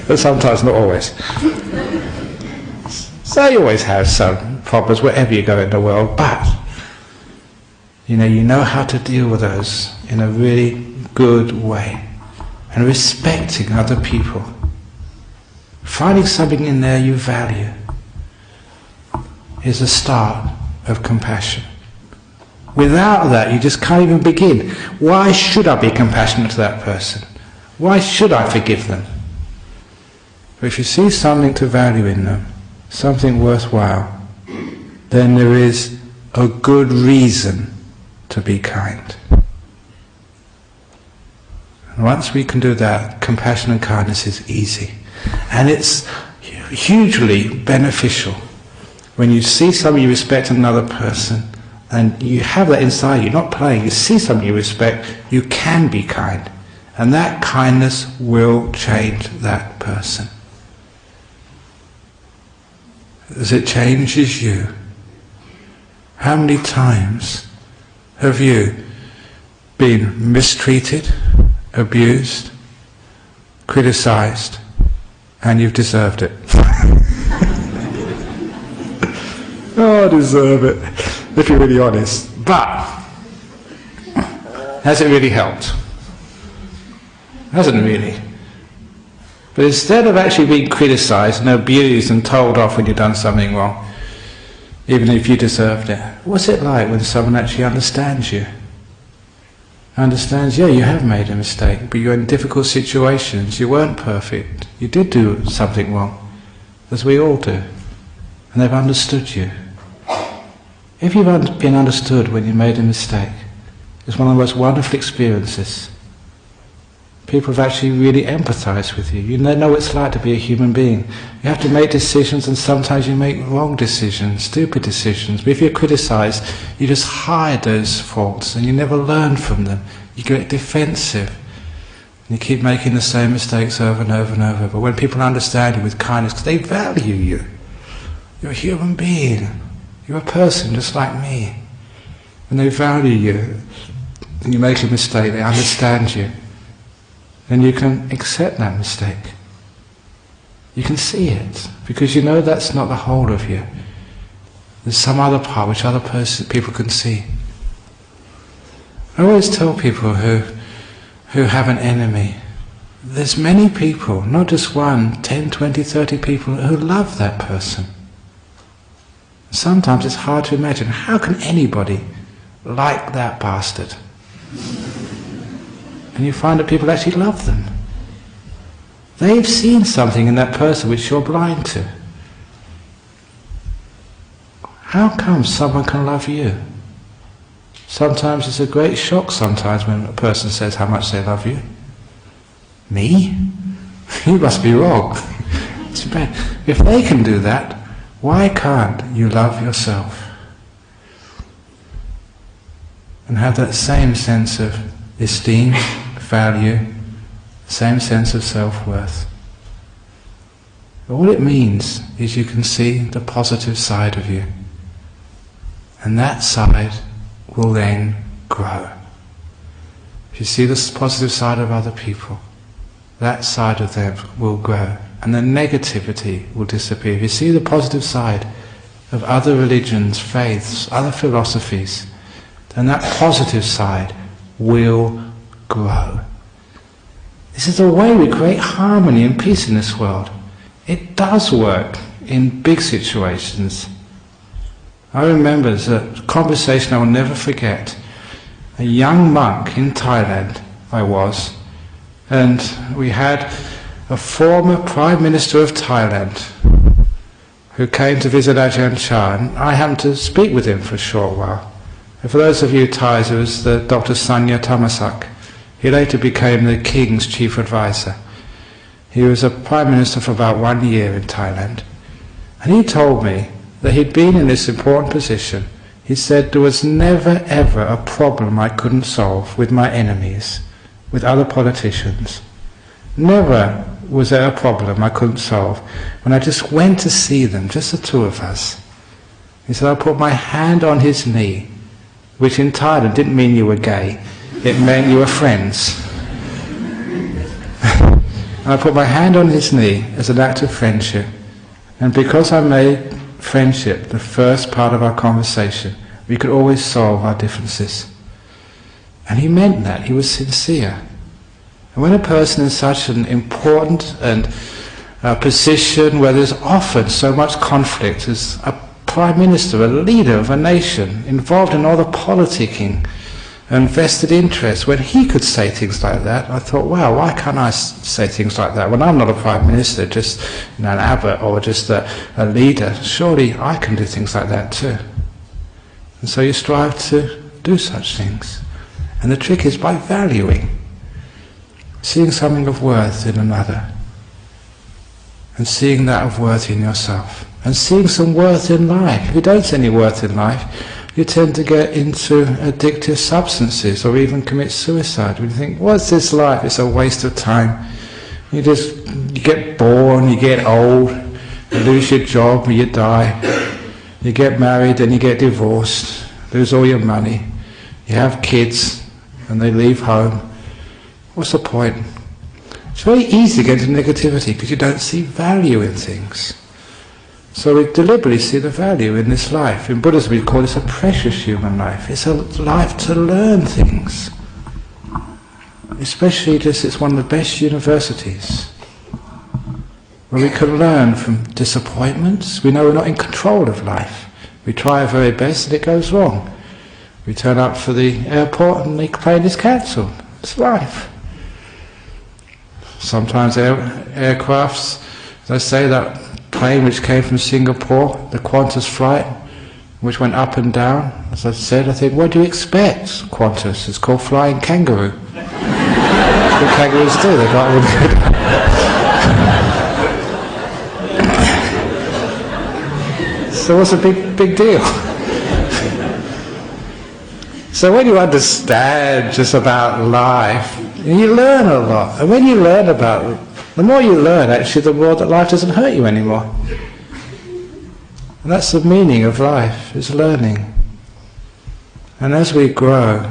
[SPEAKER 1] But sometimes, not always. So you always have some problems wherever you go in the world, but you know how to deal with those in a really good way, and respecting other people, finding something in there you value, is the start of compassion. Without that, you just can't even begin. Why should I be compassionate to that person? Why should I forgive them? But if you see something to value in them, something worthwhile, then there is a good reason to be kind. And once we can do that, compassion and kindness is easy. And it's hugely beneficial. When you see somebody you respect in another person, and you have that inside you, not playing, you see somebody you respect, you can be kind. And that kindness will change that person. As it changes you. How many times have you been mistreated, abused, criticized, and you've deserved it? Oh, I deserve it, if you're really honest. But has it really helped? Hasn't really. But instead of actually being criticized and abused and told off when you've done something wrong, even if you deserved it, what's it like when someone actually understands you? Understands, yeah, you have made a mistake, but you're in difficult situations, you weren't perfect, you did do something wrong, as we all do, and they've understood you. If you've been understood when you made a mistake, it's one of the most wonderful experiences. People have actually really empathized with you. You know what it's like to be a human being. You have to make decisions, and sometimes you make wrong decisions, stupid decisions. But if you're criticized, you just hide those faults and you never learn from them. You get defensive. And you keep making the same mistakes over and over and over. But when people understand you with kindness, because they value you. You're a human being. You're a person just like me. When they value you and you make a mistake, they understand you. Then you can accept that mistake. You can see it, because you know that's not the whole of you. There's some other part which people can see. I always tell people who have an enemy, there's many people, not just 1, 10, 20, 30 people who love that person. Sometimes it's hard to imagine, how can anybody like that bastard? And you find that people actually love them. They've seen something in that person which you're blind to. How come someone can love you? Sometimes it's a great shock sometimes when a person says how much they love you. Me? You must be wrong. It's bad. If they can do that, why can't you love yourself? And have that same sense of esteem, value, same sense of self-worth. All it means is you can see the positive side of you, and that side will then grow. if you see the positive side of other people, that side of them will grow, and the negativity will disappear. If you see the positive side of other religions, faiths, other philosophies, then that positive side will grow. This is the way we create harmony and peace in this world. It does work in big situations. I remember there's a conversation I will never forget. A young monk in Thailand and we had a former Prime Minister of Thailand who came to visit Ajahn Brahm. I happened to speak with him for a short while. And for those of you Thais, it was the Dr. Sanya Thammassak. He later became the King's chief advisor. He was a Prime Minister for about 1 year in Thailand. And he told me that he'd been in this important position. He said there was never ever a problem I couldn't solve with my enemies, with other politicians. Never was there a problem I couldn't solve when I just went to see them, just the two of us. He said, I put my hand on his knee, which in Thailand didn't mean you were gay, it meant you were friends. And I put my hand on his knee as an act of friendship, and because I made friendship the first part of our conversation, we could always solve our differences. And he meant that, he was sincere. And when a person in such an important position where there's often so much conflict, as a Prime Minister, a leader of a nation, involved in all the politicking and vested interests, when he could say things like that, I thought, wow, why can't I say things like that? When I'm not a Prime Minister, just an abbot or just a leader, surely I can do things like that too. And so you strive to do such things. And the trick is by valuing, seeing something of worth in another, and seeing that of worth in yourself, and seeing some worth in life. If you don't see any worth in life, you tend to get into addictive substances or even commit suicide. When you think, what's this life? It's a waste of time. You get born, you get old, you lose your job, you die, you get married and you get divorced, lose all your money, you have kids and they leave home. What's the point? It's very easy to get into negativity because you don't see value in things. So we deliberately see the value in this life. In Buddhism we call this a precious human life. It's a life to learn things. Especially just, it's one of the best universities where we can learn from disappointments. We know we're not in control of life. We try our very best and it goes wrong. We turn up for the airport and the plane is cancelled. It's life. Sometimes aircrafts, they say that plane which came from Singapore, the Qantas flight, which went up and down, as I said, I think, what do you expect, Qantas? It's called flying kangaroo. That's what kangaroos do, they got really good. So what's the big deal? So when you understand just about life, you learn a lot. And when you learn about it, the more you learn, actually, the more that life doesn't hurt you anymore. And that's the meaning of life, is learning. And as we grow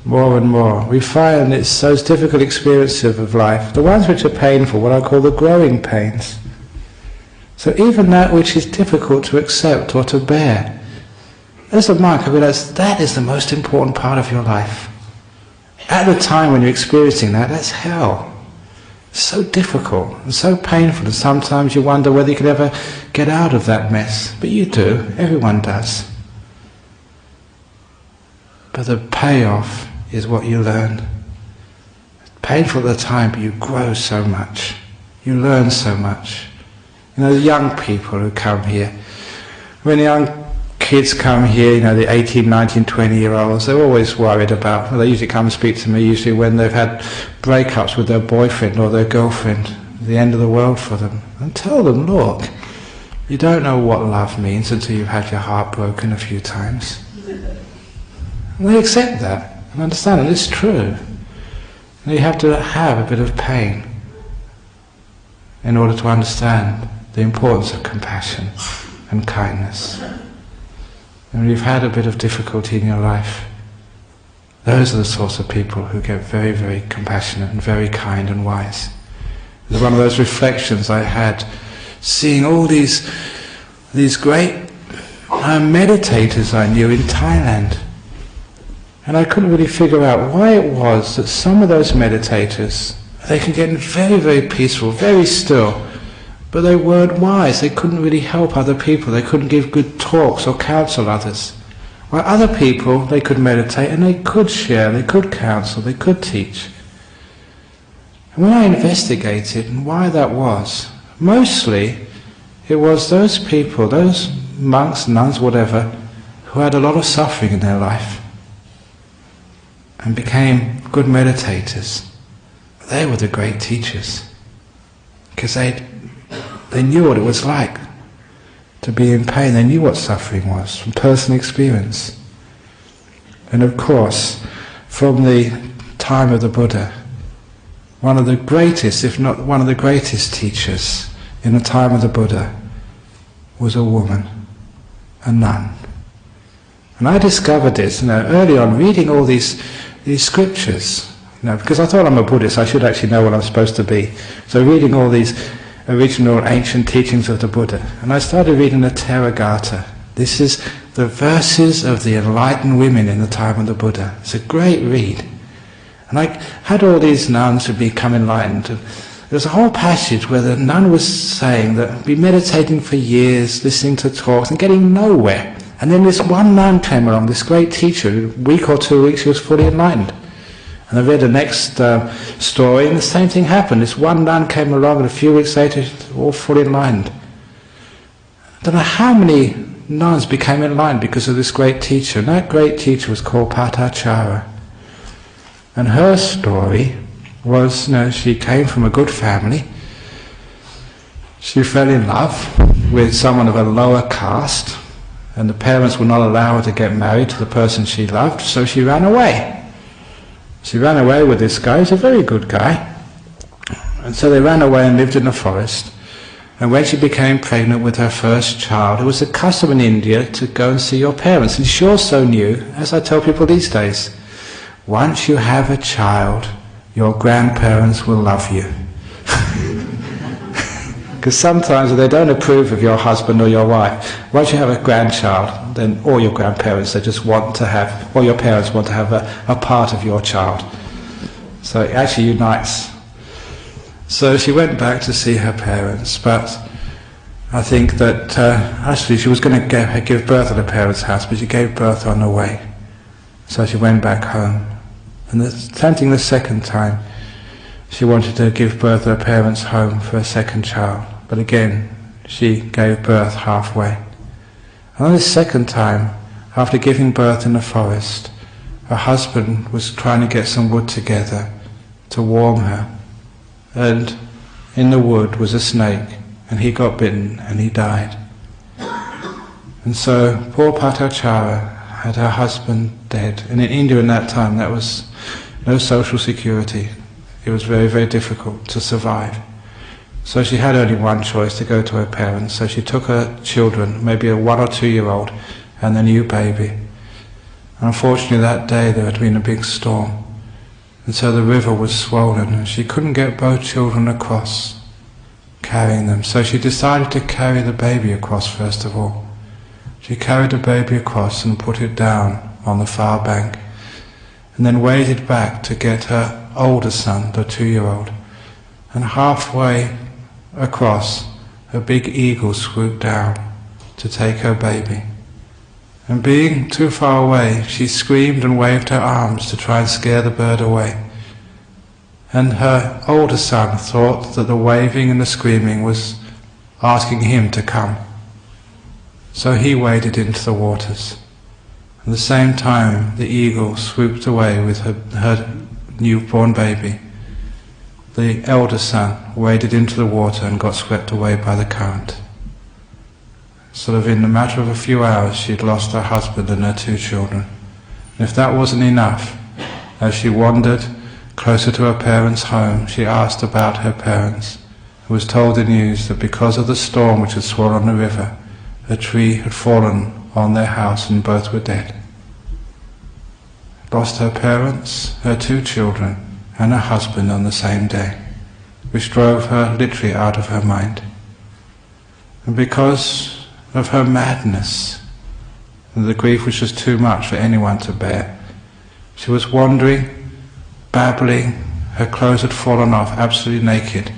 [SPEAKER 1] more and more, we find it's those difficult experiences of life, the ones which are painful, what I call the growing pains. So even that which is difficult to accept or to bear, as a monk, I realized that is the most important part of your life. At the time when you're experiencing that, that's hell. It's so difficult and so painful, and sometimes you wonder whether you could ever get out of that mess. But you do, everyone does. But the payoff is what you learn. It's painful at the time, but you grow so much. You learn so much. You know, the young people who come here, when young kids come here, you know, the 18, 19, 20-year-olds, they're always worried about, well, they usually come and speak to me usually when they've had breakups with their boyfriend or their girlfriend, the end of the world for them. And tell them, look, you don't know what love means until you've had your heart broken a few times. And they accept that and understand it, it's true. And you have to have a bit of pain in order to understand the importance of compassion and kindness. And when you've had a bit of difficulty in your life, Those are the sorts of people who get very, very compassionate and very kind and wise. It was one of those reflections I had, seeing all these great meditators I knew in Thailand. And I couldn't really figure out why it was that some of those meditators, they could get very, very peaceful, very still, but they weren't wise. They couldn't really help other people. They couldn't give good talks or counsel others. While other people, they could meditate and they could share, they could counsel, they could teach. And when I investigated and why that was, mostly it was those people, those monks, nuns, whatever, who had a lot of suffering in their life and became good meditators. They were the great teachers, because they knew what it was like to be in pain. They knew what suffering was from personal experience. And of course, from the time of the Buddha, one of the greatest, if not one of the greatest teachers in the time of the Buddha was a woman, a nun. And I discovered this, early on, reading all these scriptures, because I thought I'm a Buddhist, I should actually know what I'm supposed to be. So reading all these original ancient teachings of the Buddha, and I started reading the Theragatha. This is the verses of the enlightened women in the time of the Buddha. It's a great read. And I had all these nuns who become enlightened. There's a whole passage where the nun was saying that be meditating for years, listening to talks and getting nowhere. And then this one nun came along, this great teacher, a week or 2 weeks she was fully enlightened. And I read the next story and the same thing happened. This one nun came along and a few weeks later she was all fully enlightened. I don't know how many nuns became enlightened because of this great teacher. And that great teacher was called Patachara. And her story was, she came from a good family. She fell in love with someone of a lower caste, and the parents would not allow her to get married to the person she loved, so she ran away. She ran away with this guy. He's a very good guy. And so they ran away and lived in the forest. And when she became pregnant with her first child, it was a custom in India to go and see your parents. And she also knew, as I tell people these days, once you have a child, your grandparents will love you. Because sometimes if they don't approve of your husband or your wife, once you have a grandchild, then all your grandparents, they just want to have, or your parents want to have a part of your child. So it actually unites. So she went back to see her parents, but I think that actually she was going to give birth at her parents' house, but she gave birth on the way. So she went back home. And attempting the second time, she wanted to give birth at her parents' home for a second child. But again, she gave birth halfway. And on this second time, after giving birth in the forest, her husband was trying to get some wood together to warm her. And in the wood was a snake, and he got bitten and he died. And so poor Patachara had her husband dead. And in India in that time, that was no social security. It was very, very difficult to survive. So she had only one choice, to go to her parents. So she took her children, maybe a 1 or 2 year old, and the new baby. And unfortunately that day there had been a big storm. And so the river was swollen and she couldn't get both children across, carrying them. So she decided to carry the baby across first of all. She carried the baby across and put it down on the far bank, and then waded back to get her older son, the 2-year-old. And halfway across, a big eagle swooped down to take her baby. And being too far away, she screamed and waved her arms to try and scare the bird away. And her older son thought that the waving and the screaming was asking him to come. So he waded into the waters. At the same time, the eagle swooped away with her newborn baby. The elder son waded into the water and got swept away by the current. Sort of in a matter of a few hours, she'd lost her husband and her 2 children. And if that wasn't enough, as she wandered closer to her parents' home, she asked about her parents, and was told the news that because of the storm which had swollen the river, a tree had fallen on their house and both were dead. lost her parents, her 2 children, and her husband on the same day, which drove her literally out of her mind. And because of her madness, and the grief which was too much for anyone to bear, she was wandering, babbling, her clothes had fallen off, absolutely naked.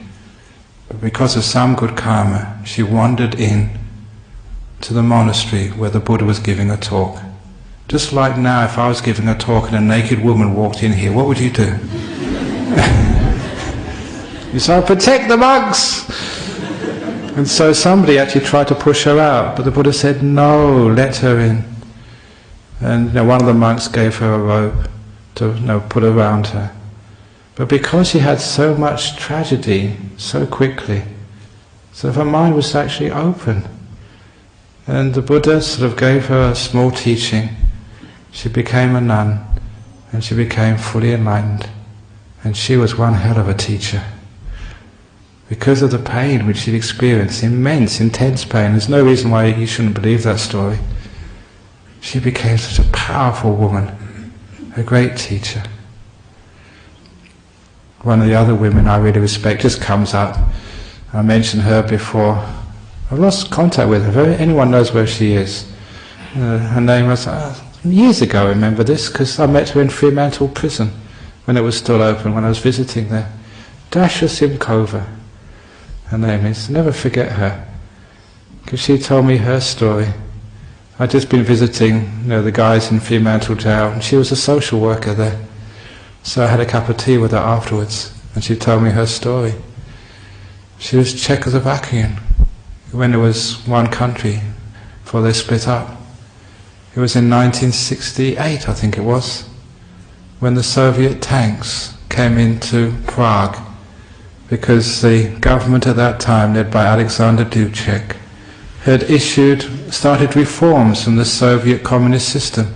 [SPEAKER 1] But because of some good karma, she wandered in to the monastery where the Buddha was giving a talk. Just like now, if I was giving a talk and a naked woman walked in here, what would you do? You say, protect the monks! And so somebody actually tried to push her out, but the Buddha said, no, let her in. And one of the monks gave her a robe to put around her. But because she had so much tragedy so quickly, so her mind was actually open. And the Buddha sort of gave her a small teaching. She became a nun, and she became fully enlightened. And she was one hell of a teacher. Because of the pain which she'd experienced, immense, intense pain, there's no reason why you shouldn't believe that story. She became such a powerful woman, a great teacher. One of the other women I really respect just comes up. I mentioned her before. I've lost contact with her. If anyone knows where she is. Her name was, years ago I remember this, because I met her in Fremantle prison when it was still open, when I was visiting there. Dasha Simkova, her name is. Never forget her, because she told me her story. I'd just been visiting the guys in Fremantle jail, and she was a social worker there. So I had a cup of tea with her afterwards, and she told me her story. She was Czechoslovakian when it was one country before they split up. It was in 1968, I think it was, when the Soviet tanks came into Prague, because the government at that time, led by Alexander Dubček, had started reforms from the Soviet communist system.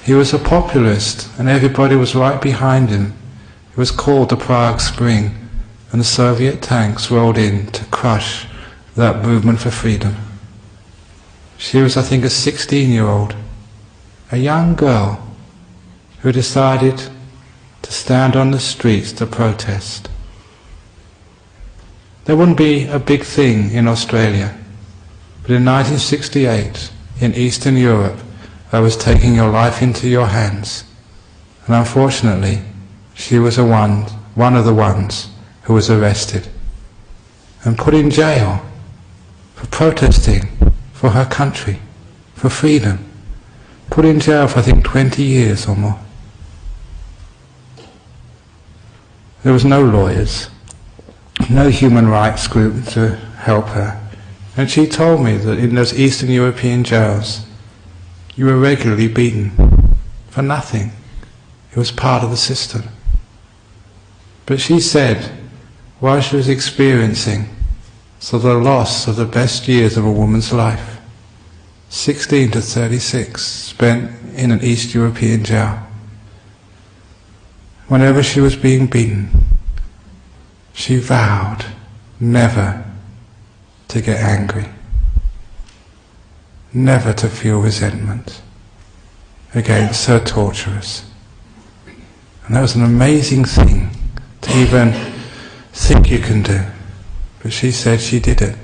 [SPEAKER 1] He was a populist, and everybody was right behind him. It was called the Prague Spring, and the Soviet tanks rolled in to crush that movement for freedom. She was, I think, a 16-year-old, a young girl who decided to stand on the streets to protest. There wouldn't be a big thing in Australia, but in 1968, in Eastern Europe, I was taking your life into your hands, and unfortunately, she was one of the ones who was arrested and put in jail for protesting for her country, for freedom. Put in jail for I think 20 years or more. There was no lawyers, no human rights group to help her. And she told me that in those Eastern European jails, you were regularly beaten for nothing. It was part of the system. But she said, while she was experiencing the loss of the best years of a woman's life, 16 to 36, spent in an East European jail, whenever she was being beaten, she vowed never to get angry, never to feel resentment against her torturers. And that was an amazing thing to even think you can do. But she said she did it.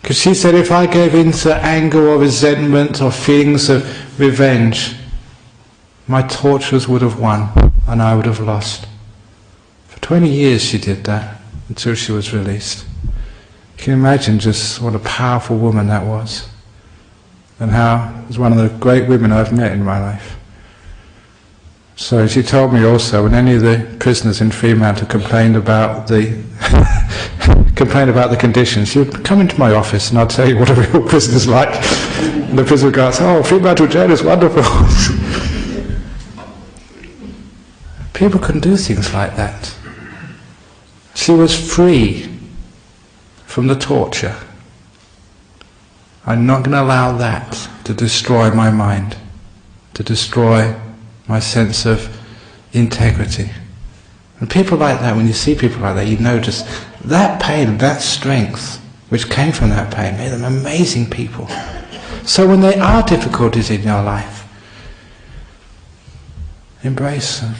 [SPEAKER 1] Because she said, if I gave in to anger or resentment or feelings of revenge, my torturers would have won and I would have lost. For 20 years she did that until she was released. Can you imagine just what a powerful woman that was? And how it was one of the great women I've met in my life. So she told me also, when any of the prisoners in Fremantle complained about the conditions, she would come into my office and I'd tell you what a real prisoner's like. And the prisoner would go, oh, Fremantle jail is wonderful. People can do things like that. She was free from the torture. I'm not going to allow that to destroy my mind, to destroy my sense of integrity. And people like that, when you see people like that, you notice that pain, that strength which came from that pain made them amazing people. So when there are difficulties in your life, embrace them.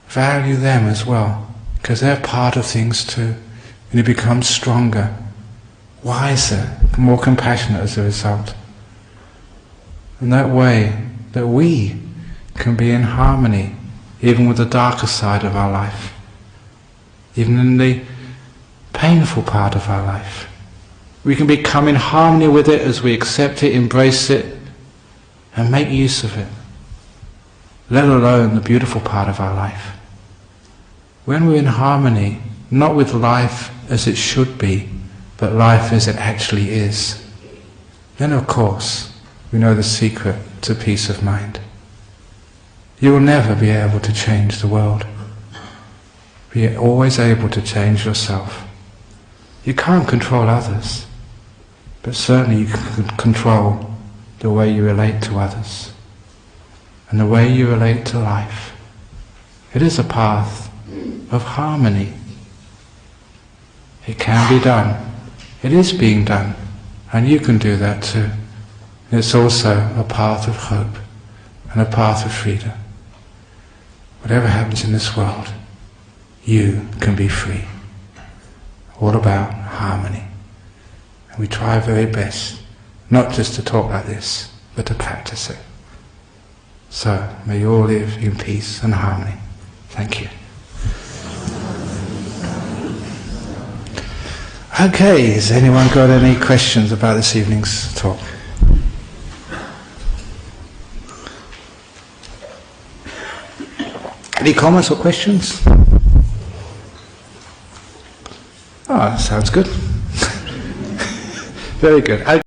[SPEAKER 1] Value them as well, because they're part of things too. And you become stronger, wiser, more compassionate as a result. And that way that we can be in harmony even with the darker side of our life, even in the painful part of our life. We can become in harmony with it as we accept it, embrace it, and make use of it, let alone the beautiful part of our life. When we're in harmony, not with life as it should be, but life as it actually is, then of course we know the secret to peace of mind. You will never be able to change the world. Be always able to change yourself. You can't control others, but certainly you can control the way you relate to others and the way you relate to life. It is a path of harmony. It can be done. It is being done, and you can do that too. It's also a path of hope and a path of freedom. Whatever happens in this world, you can be free. All about harmony. And we try our very best, not just to talk like this, but to practice it. So, may you all live in peace and harmony. Thank you. Okay, has anyone got any questions about this evening's talk? Any comments or questions? Oh, sounds good. Very good.